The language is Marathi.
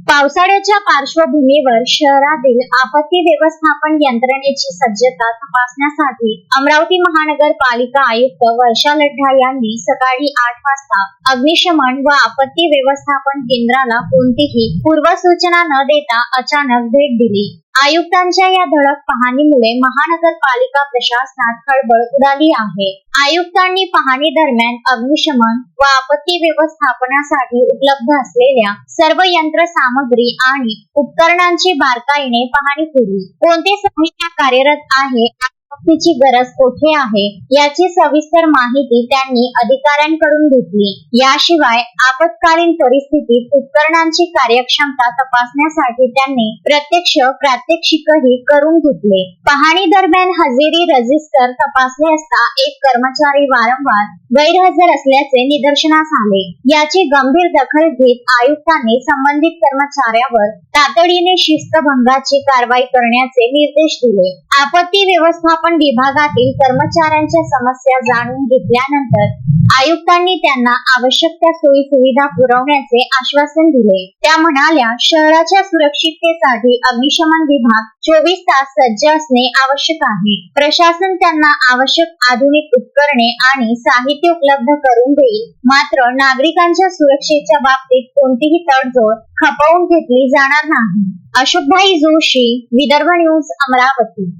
पावसाळ्याच्या पार्श्वभूमीवर शहरातील आपत्ती व्यवस्थापन यंत्रणेची सज्जता तपासण्यासाठी अमरावती महानगरपालिका आयुक्त वर्षा लढ्ढा यांनी सकाळी 8 वाजता अग्निशमन व आपत्ती व्यवस्थापन केंद्राला कोणतीही पूर्वसूचना न देता अचानक भेट दिली। आयुक्तांच्या या धडक पाहणीमुळे महानगरपालिका प्रशासनात खळबळ उडाली आहे। आयुक्तांनी पाहणी दरम्यान अग्निशमन व आपत्ती व्यवस्थापनासाठी उपलब्ध असलेल्या सर्व यंत्रसामग्री आणि उपकरणांची बारकाईने पाहणी केली। कोणते संहिता कार्यरत आहे, आपत्तीची गरज कोठे आहे याची सविस्तर माहिती त्यांनी अधिकाऱ्यांकडून घेतली। याशिवाय आपत्कालीन परिस्थितीत उपकरणांची कार्यक्षमता तपासण्यासाठी त्यांनी प्रत्यक्ष प्रात्यक्षिकही करून घेतले। पाहणी दरम्यान हजेरी रजिस्टर तपासले असता एक कर्मचारी वारंवार गैरहजर असल्याचे निदर्शनास आले। याची गंभीर दखल घेत आयुक्तांनी संबंधित कर्मचाऱ्यावर तातडीने शिस्तभंगाची कारवाई करण्याचे निर्देश दिले। आपत्ती व्यवस्थापन विभागातील कर्मचाऱ्यांच्या समस्या जाणून घेतल्यानंतर आयुक्तांनी त्यांना आवश्यक त्या सोयी सुविधा पुरवण्याचे आश्वासन दिले। त्या म्हणाल्या, शहराच्या सुरक्षिततेसाठी अग्निशमन विभाग 24 तास सज्ज असणे आवश्यक आहे। प्रशासन त्यांना आवश्यक आधुनिक उपकरणे आणि साहित्य उपलब्ध करून देईल, मात्र नागरिकांच्या सुरक्षेच्या बाबतीत कोणतीही तडजोड खपवून घेतली जाणार नाही। अशुभभाई जोशी, विदर्भ न्यूज, अमरावती।